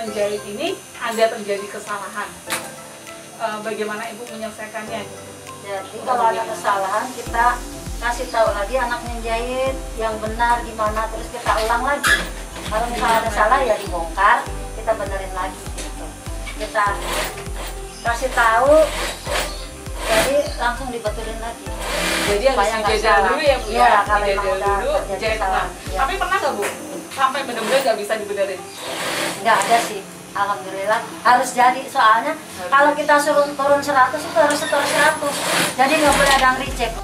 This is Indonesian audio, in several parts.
menjahit ini ada terjadi kesalahan. Bagaimana Ibu menyelesaikannya? Jadi kalau ada kesalahan kita kasih tahu lagi anaknya jahit yang benar gimana, terus kita ulang lagi. Kalau misalnya ada salah ya dibongkar, kita benerin lagi gitu. Kita kasih tahu, jadi langsung dibetulin lagi. Jadi harus dijajal dulu ya Bu? Iya, kalau dijajal dulu, jahit ulang. Ya. Tapi pernah nggak Bu? Sampai benar-benar nggak bisa dibenerin? Nggak ada sih, alhamdulillah harus jadi. Soalnya kalau kita suruh turun 100 itu harus setor 100. Jadi nggak boleh ada yang reject.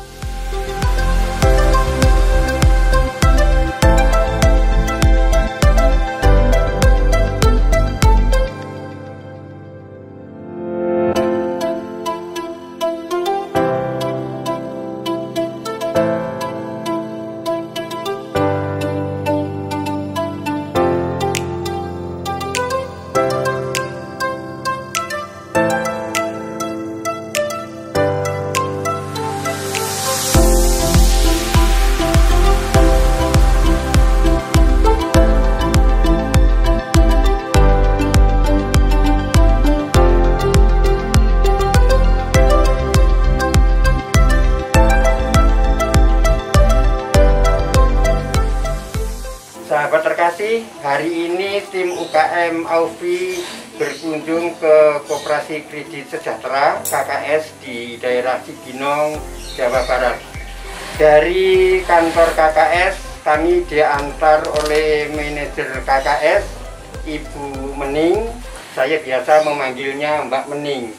Sahabat terkasih, hari ini tim UKM Aufi berkunjung ke Koperasi Kredit Sejahtera KKS di daerah Cibinong, Jawa Barat. Dari kantor KKS kami diantar oleh manajer KKS, Ibu Mening. Saya biasa memanggilnya Mbak Mening.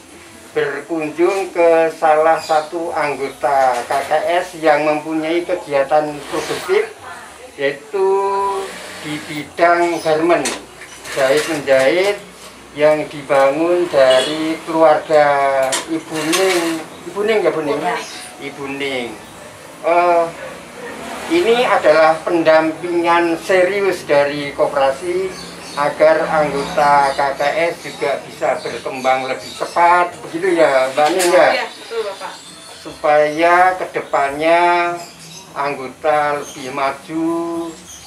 Berkunjung ke salah satu anggota KKS yang mempunyai kegiatan produktif, yaitu di bidang garmen, jahit-menjahit yang dibangun dari keluarga Ibu Ning ya Bu Ning? Ibu Ning. Ini adalah pendampingan serius dari koperasi agar anggota KKS juga bisa berkembang lebih cepat, begitu ya Mbak Ning ya? Iya, betul Bapak. Supaya kedepannya anggota lebih maju,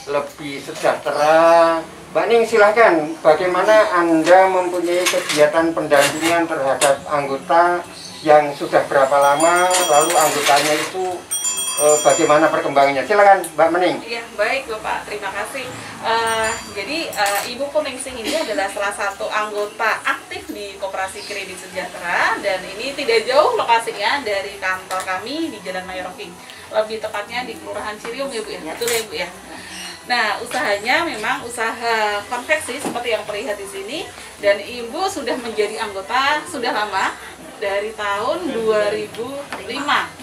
lebih sejahtera. Mbak Ning, silahkan, bagaimana Anda mempunyai kegiatan pendampingan terhadap anggota yang sudah berapa lama, lalu anggotanya itu bagaimana perkembangannya? Silakan Mbak Mening. Iya, baik Bapak, terima kasih. Jadi Ibu Kuningsih ini adalah salah satu anggota aktif di Koperasi Kredit Sejahtera, dan ini tidak jauh lokasinya dari kantor kami di Jalan Mayorofing. Lebih tepatnya di Kelurahan Ciriung ya Bu ya, betul ya Bu ya. Nah, usahanya memang usaha konveksi seperti yang terlihat di sini, dan Ibu sudah menjadi anggota sudah lama, dari tahun 2005,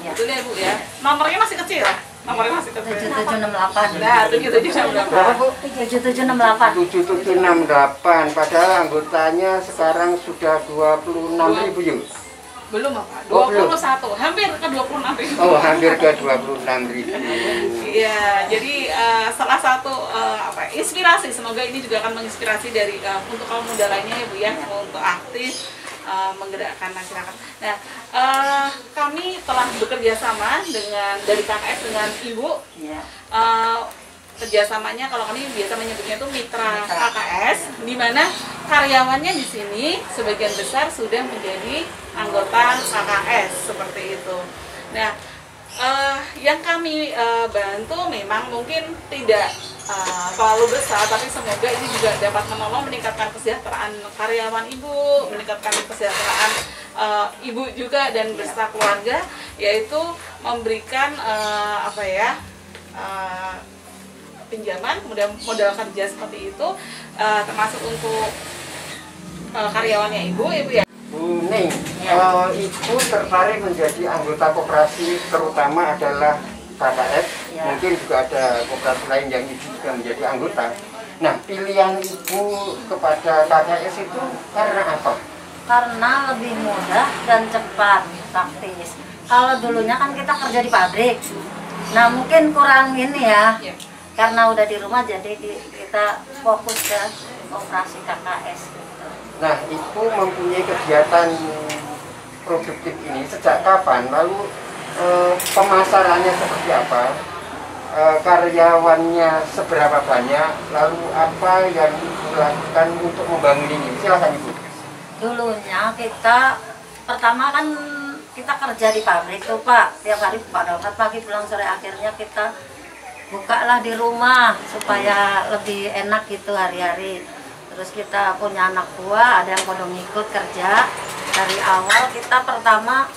betul ya Bu ya. Nomornya masih kecil ya? Nomornya masih kecil. 7768. Nah, 7768. Berapa Bu? 7768. 7768, padahal anggotanya sekarang sudah 26.000 ya? Belum Bapak, Oh, belum. 21, hampir ke 26.000. Oh, hampir ke 26.000. Iya, jadi salah satu inspirasi, semoga ini juga akan menginspirasi dari untuk kaum muda lainnya ya Bu ya, untuk aktif menggerakkan masyarakat. Nah, kami telah bekerja sama dengan dari KKS dengan Ibu. Ya. Kerjasamanya kalau kami biasa menyebutnya itu mitra KKS, di mana karyawannya di sini sebagian besar sudah menjadi anggota KKS seperti itu. Nah, yang kami bantu memang mungkin tidak terlalu besar, tapi semoga ini juga dapat menolong meningkatkan kesejahteraan karyawan Ibu, meningkatkan kesejahteraan Ibu juga dan beserta keluarga, yaitu memberikan pinjaman, kemudian modal kerja seperti itu, termasuk untuk karyawannya Ibu ya. Bu Ning, Ibu tertarik menjadi anggota koperasi, terutama adalah KKS, Ya. mungkin juga ada koperasi lain yang Ibu juga menjadi anggota. Nah, pilihan Ibu kepada KKS itu karena apa? Karena lebih mudah dan cepat, praktis. Kalau dulunya kan kita kerja di pabrik, nah mungkin kurang ini ya. Ya. Karena udah di rumah, jadi kita fokus ke operasi KKS gitu. Nah, Ibu mempunyai kegiatan produktif ini sejak kapan? Lalu pemasarannya seperti apa? karyawannya seberapa banyak, lalu apa yang Ibu lakukan untuk membangun ini? Silakan Ibu. Dulunya kita pertama kan kita kerja di pabrik tuh Pak, tiap hari berangkat pagi pulang sore, akhirnya kita bukalah di rumah supaya lebih enak gitu hari-hari. Terus kita punya anak buah, ada yang kodong ikut kerja. Dari awal kita pertama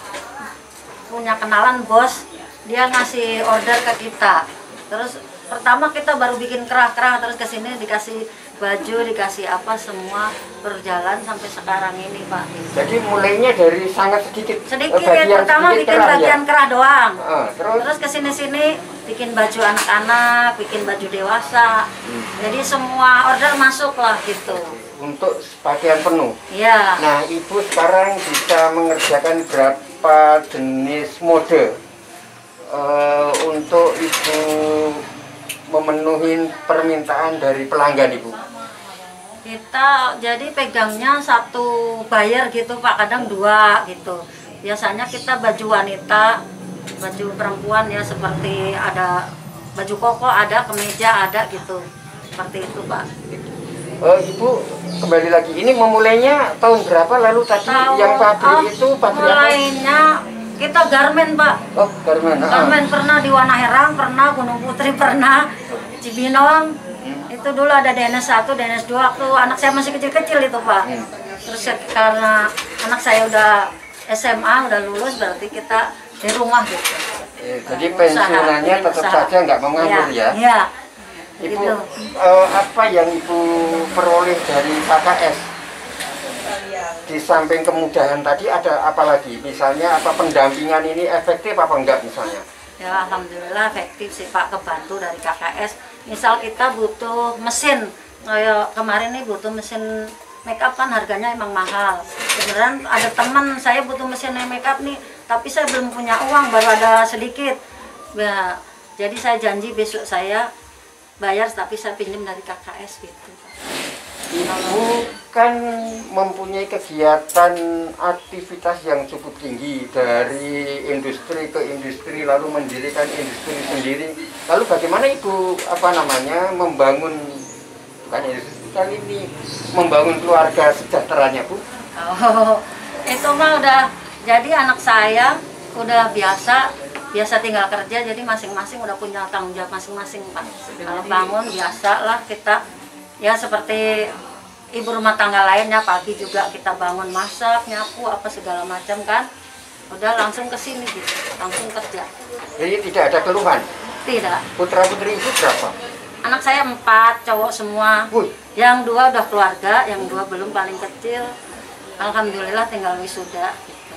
punya kenalan bos, dia ngasih order ke kita. Terus pertama kita baru bikin kerah-kerah, terus kesini dikasih baju, dikasih apa, semua berjalan sampai sekarang ini Pak. Jadi mulainya dari sangat sedikit. Pertama bikin kerah, bagian ya? kerah doang. Terus kesini-sini bikin baju anak-anak, bikin baju dewasa. Jadi semua order masuk lah gitu. Untuk pakaian penuh. Iya. Nah, Ibu sekarang bisa mengerjakan berapa jenis mode untuk Ibu memenuhi permintaan dari pelanggan Ibu? Kita jadi pegangnya satu buyer gitu Pak, kadang dua gitu. Biasanya kita baju wanita, baju perempuan ya, seperti ada baju koko, ada kemeja, ada gitu. Seperti itu Pak. Ibu kembali lagi, ini memulainya tahun berapa lalu tadi yang pabrik itu pabrik mulainya kita garmen Pak. Oh, garmen. Garmen pernah di Wanaherang, pernah Gunung Putri, pernah Cibinong. Itu dulu ada DNS 1, DNS 2 waktu anak saya masih kecil-kecil itu Pak. Terus karena anak saya udah SMA, udah lulus, berarti kita di rumah gitu. Jadi pensiunannya tetap saja nggak mau nganggur ya? Iya. Ibu, Gitu. apa yang Ibu peroleh dari KKS? Di samping kemudahan tadi ada apa lagi? Misalnya apa pendampingan ini efektif apa enggak misalnya? Ya alhamdulillah efektif sih Pak, kebantu dari KKS. Misal kita butuh mesin, kayak kemarin nih butuh mesin make up kan harganya emang mahal. Beneran ada teman saya butuh mesin make up nih, tapi saya belum punya uang, baru ada sedikit. Ya, jadi saya janji besok saya bayar, tapi saya pinjam dari KKS gitu. Ibu kan mempunyai kegiatan aktivitas yang cukup tinggi, dari industri ke industri lalu mendirikan industri sendiri. Lalu bagaimana Ibu membangun, bukan industri kali ini, membangun keluarga sejahteranya Bu? Oh, itu mah udah jadi anak saya udah biasa tinggal kerja, jadi masing-masing udah punya tanggung jawab masing-masing Pak. Kalau bangun biasa lah kita ya seperti ibu rumah tangga lainnya, pagi juga kita bangun masak, nyapu apa segala macam kan, udah langsung ke sini gitu, langsung kerja. Jadi tidak ada keluhan? Tidak. Putra putri Ibu berapa? Anak saya 4, cowok semua. Yang 2 udah keluarga, yang 2 belum, paling kecil. Alhamdulillah tinggal wisuda gitu.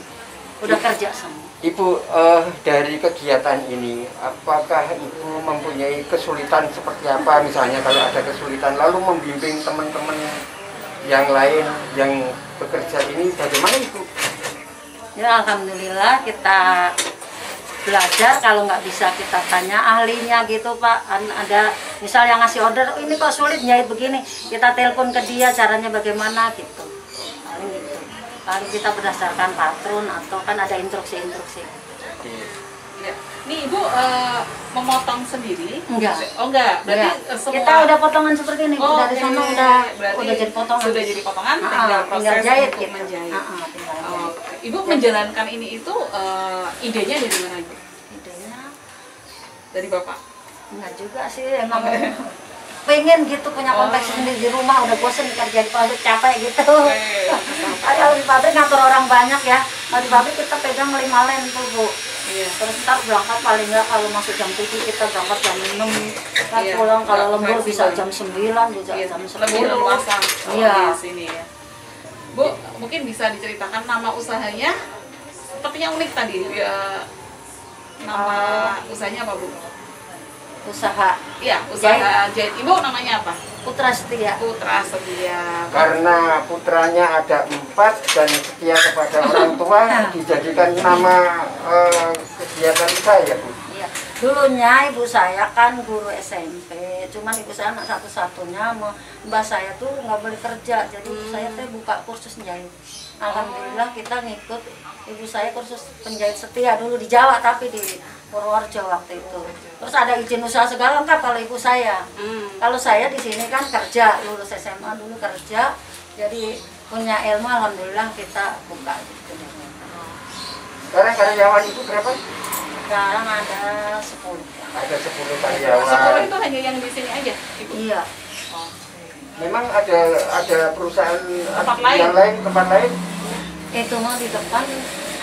Udah kerja semua. Ibu, dari kegiatan ini, apakah Ibu mempunyai kesulitan seperti apa? Misalnya kalau ada kesulitan, lalu membimbing teman-teman yang lain yang bekerja ini, bagaimana Ibu? Ya Alhamdulillah kita belajar, kalau nggak bisa kita tanya ahlinya gitu Pak. Ada misal yang ngasih order, oh, ini kok sulit jahit begini, kita telepon ke dia caranya bagaimana gitu. Paling gitu. Paling kita berdasarkan patron atau kan ada instruksi-instruksi. Ya. Nih Ibu memotong sendiri? Enggak. Oh enggak, berarti semua kita udah potongan seperti ini, dari sana udah jadi potongan. Sudah jadi potongan, tinggal proses jahit untuk gitu. menjahit. Tinggal jahit. Ibu menjalankan ini itu idenya dari mana Ibu? Idenya dari Bapak? enggak juga sih, emang pengen gitu punya kompleks sendiri di rumah, udah bosen kerja di pabrik, capek gitu. Kalau di pabrik ngatur orang banyak ya, kalau di pabrik kita pegang 5 lem tuh Bu. Iya. Terus ntar berangkat paling nggak kalau masuk jam 7 kita berangkat jam 6 kan pulang, kalau lembur bisa jam 9, bisa jam 10. Lebih leluasa Iya. di sini ya. Bu, mungkin bisa diceritakan nama usahanya? Sepertinya unik tadi. Ya, nama usahanya apa Bu? Usaha. Iya, usaha jahit. Ibu namanya apa? Putra Setia. Putra Setia. Karena putranya ada 4 dan setia kepada orang tua, dijadikan nama kegiatan saya Bu. Iya. Dulunya ibu saya kan guru SMP, cuman ibu saya anak satu-satunya, mbak saya tuh nggak boleh kerja, jadi ibu saya tuh buka kursus jahit. Alhamdulillah kita ngikut ibu saya kursus penjahit setia dulu di Jawa, tapi di Purworejo waktu itu. Terus ada izin usaha segala lengkap kalau ibu saya. Kalau saya di sini kan kerja, lulus SMA dulu kerja, jadi punya ilmu, alhamdulillah kita buka gitu. Sekarang karyawan itu berapa? Sekarang ada 10. Ada 10 10 karyawan. itu hanya yang di sini aja, Ibu? Iya. Memang ada perusahaan Tempat lain? yang lain, tempat lain? Itu mah di depan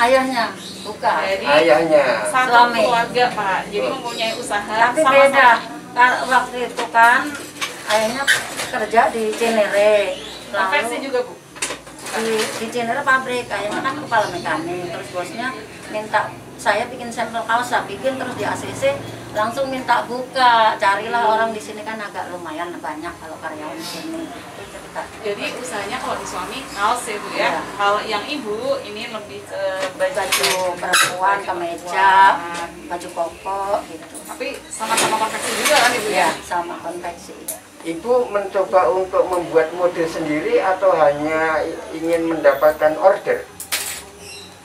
ayahnya buka. Jadi Ayahnya. satu Suami. keluarga, Pak. Jadi mempunyai usaha Tapi sama-sama. beda. Waktu itu kan ayahnya kerja di Cinere. Konveksi juga, Bu? Di Cinere pabrik, ayahnya kan kepala mekanik. Terus bosnya minta saya bikin sampel kaos, saya bikin terus di ACC langsung minta buka. Carilah orang di sini kan agak lumayan banyak kalau karyawan di sini. Itu kita. Jadi usahanya kalau di suami kaos ya, Bu ya. Iya. Kalau yang Ibu ini lebih ke Baju perempuan, kemeja, baju koko gitu. Tapi sama-sama konveksi juga kan, Ibu ya? Ya, sama konveksi. Ibu mencoba untuk membuat model sendiri atau hanya ingin mendapatkan order?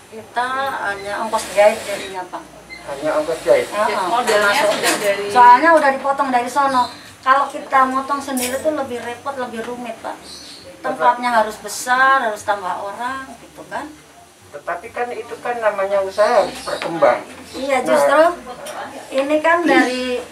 Kita hanya ongkos jahit jadinya Pak. Hanya ongkos jahit? Modelnya termasuk. sudah dari Soalnya udah dipotong dari sono. Kalau kita motong sendiri tuh lebih repot, lebih rumit Pak. Tempatnya harus besar, harus tambah orang gitu kan. Tetapi kan itu kan namanya usaha harus berkembang. Iya justru ini kan dari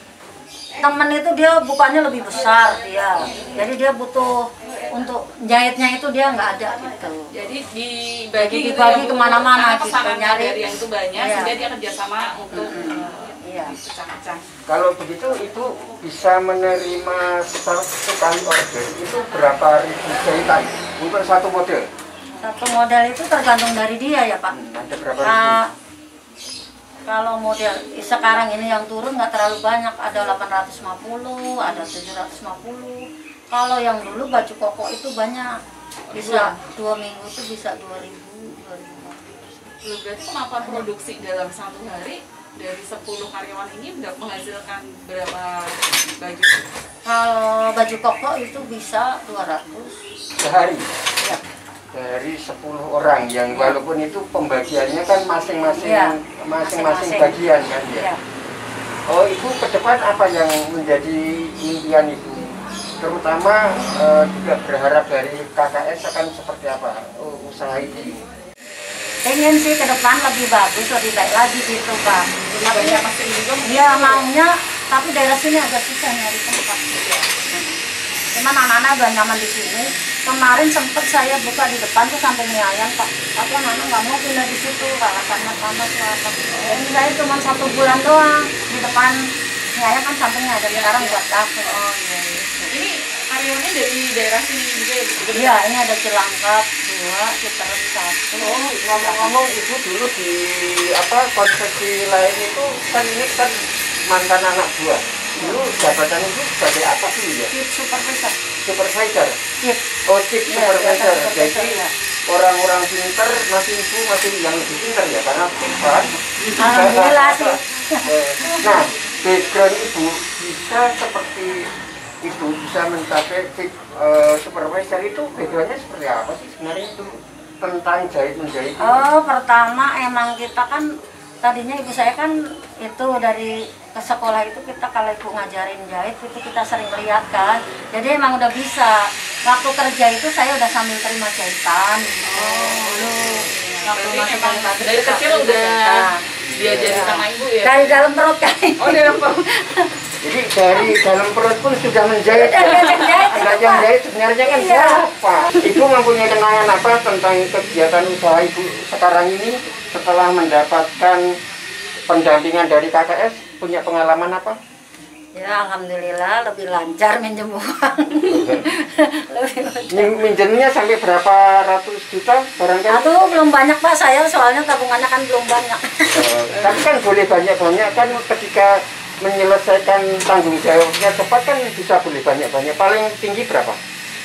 temen itu dia bukanya lebih besar dia. Jadi dia butuh untuk jahitnya itu dia nggak ada gitu. Jadi dibagi gitu Dibagi ya, Bu. kemana-mana Karena gitu, pesanan nyari. dari yang itu banyak, Iya. sehingga dia kerjasama untuk Iya. pecah-pecah. Kalau begitu Ibu bisa menerima satu kali order itu berapa ribu jahitan untuk satu model? Satu model itu tergantung dari dia ya Pak. Ada berapa ribu? Nah, kalau model sekarang ini yang turun nggak terlalu banyak, ada 850, ada 750. Kalau yang dulu baju koko itu banyak, bisa 2 minggu itu bisa 2000, 2000. Berarti kemampuan produksi dalam satu hari dari 10 karyawan ini udah menghasilkan berapa baju? Kalau baju koko itu bisa 200. Sehari? Ya. Dari 10 orang yang walaupun itu pembagiannya kan masing-masing Iya, masing-masing masing-masing. bagian kan ya. Ya. Oh, Ibu ke depan apa yang menjadi impian Ibu? Terutama juga berharap dari KKS akan seperti apa usaha ini? Pengen sih ke depan lebih bagus, lebih baik lagi gitu Pak. Jadi banyak mesin juga mungkin. Iya maunya, tapi daerah sini agak susah nyari tempat. Cuman anak-anak udah nyaman di sini. Kemarin sempet saya buka di depan tuh sampai mie ayam Pak. Tapi anak-anak nggak mau pindah di situ, alasannya panas lah. Jadi saya cuma 1 bulan doang di depan mie ayam kan sampingnya ada sekarang buat kafe. Oh iya, iya. Ini karyawannya dari daerah sini juga ya, Bu? Iya ini ada Cilangkap 2, Citerep 1. Oh, ngomong-ngomong Ibu dulu di konveksi lain itu kan ini kan mantan anak buah. Dulu jabatan Ibu sebagai apa dulu ya? Chief supervisor. Supervisor. Chief. Oh, chief Iya, supervisor. supervisor, Jadi ya. orang-orang pinter masih Ibu masih yang lebih pinter ya karena chief kan. Alhamdulillah sih. Nah, background Ibu bisa seperti itu bisa mencapai chief supervisor itu backgroundnya seperti apa sih sebenarnya itu tentang jahit menjahit? Oh, pertama emang kita kan tadinya ibu saya kan itu dari ke sekolah itu kita kalau ibu ngajarin jahit itu kita sering lihat kan. Jadi emang udah bisa. Waktu kerja itu saya udah sambil terima jahitan gitu. Dulu waktu Berarti masih emang di pabrik dari kita kecil terima udah jahitan. diajarin Iya. sama Ibu ya? Dari dalam perut kan. Oh, dari perut. Jadi dari dalam perut pun sudah menjahit. Udah diajak jahit itu, Enggak Pak. yang jahit sebenarnya kan Iya. siapa? Ibu mempunyai kenangan apa tentang kegiatan usaha Ibu sekarang ini setelah mendapatkan pendampingan dari KKS? Punya pengalaman apa? Ya alhamdulillah lebih lancar minjem uang. Lebih lancar. Minjemnya sampai berapa ratus juta barangkali? Aduh belum banyak Pak, saya soalnya tabungannya kan belum banyak. Tapi kan boleh banyak-banyak kan ketika menyelesaikan tanggung jawabnya cepat kan bisa boleh banyak-banyak. Paling tinggi berapa?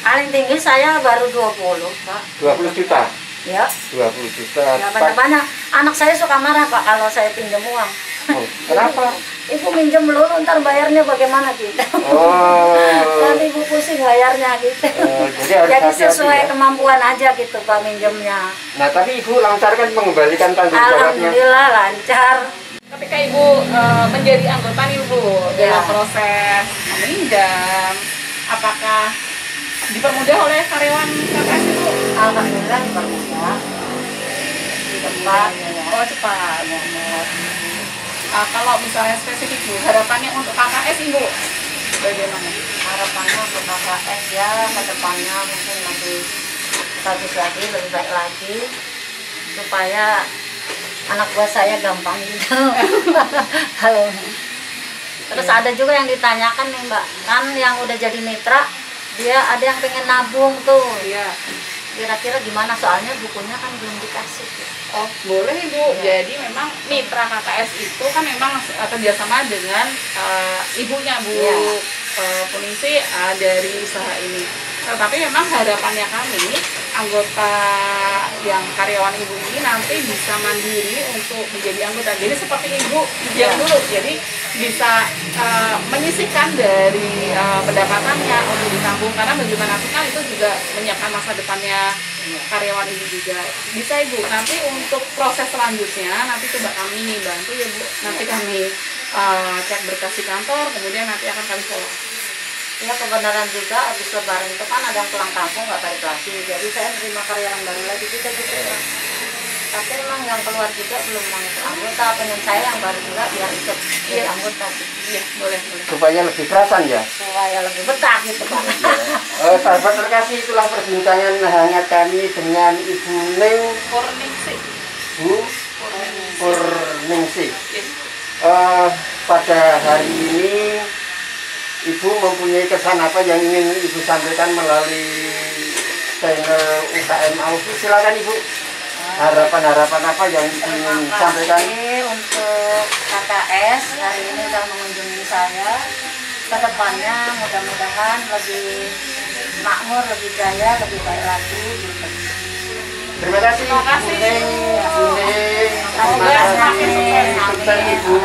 Paling tinggi saya baru 20 Pak. 20 juta. Ya, 20 juta. ya banyak-banyak. Anak saya suka marah Pak kalau saya pinjam uang. Oh, kenapa? Ibu minjem dulu ntar bayarnya bagaimana gitu. Oh. Nanti ibu pusing bayarnya gitu. Jadi harus Jadi hati-hati sesuai ya. kemampuan aja gitu Pak minjemnya. Nah, tapi Ibu lancar kan mengembalikan tanggung jawabnya. Alhamdulillah lancar. Ketika Ibu menjadi anggota nih Bu, dalam proses meminjam, apakah dipermudah oleh karyawan KKS Ibu? Alhamdulillah dipermudah. Cepat ya. Oh cepat. Kalau misalnya spesifik Bu, harapannya untuk KKS Ibu bagaimana? Harapannya untuk KKS ya ke depannya mungkin lebih bagus lagi, lebih baik lagi supaya anak buah saya gampang gitu. Halo. Terus ada juga yang ditanyakan nih Mbak, kan yang udah jadi mitra dia ada yang pengen nabung tuh. Iya. Kira-kira gimana, soalnya bukunya kan belum dikasih. Oh boleh Ibu. Jadi memang mitra KKS itu kan memang kerjasama dengan ibunya Bu Puningsi dari usaha ini. Tetapi memang harapannya kami anggota yang karyawan Ibu ini nanti bisa mandiri untuk menjadi anggota. Jadi seperti Ibu yang dulu, jadi bisa menyisihkan dari pendapatannya untuk ditabung, karena bagaimanapun kan itu juga menyiapkan masa depannya karyawan Ibu juga. Bisa Ibu, nanti untuk proses selanjutnya nanti coba kami bantu ya Bu. Nanti kami cek berkas di kantor, kemudian nanti akan kami follow. Ya kebenaran juga habis lebaran itu kan ada yang pulang kampung nggak balik lagi, jadi saya terima karyawan baru lagi juga gitu. Tapi memang yang keluar juga belum mau ikut anggota, pengen saya yang baru juga biar ikut jadi anggota gitu. Iya boleh. Supaya lebih kerasan ya. Supaya lebih betah gitu Pak. Sahabat terkasih, itulah perbincangan hangat kami dengan Ibu Ning Purningsi. Bu Purningsi. Yes. Pada hari ini Ibu mempunyai kesan apa yang ingin Ibu sampaikan melalui channel UKM Ausi? Silakan Ibu. Harapan-harapan apa yang ingin sampaikan? Untuk KKS hari ini sudah mengunjungi saya. Kedepannya mudah-mudahan lebih makmur, lebih jaya, lebih baik lagi. Gitu. Terima kasih. Terima kasih. Bu Ning. Semoga semakin sukses. Sukses Ibu.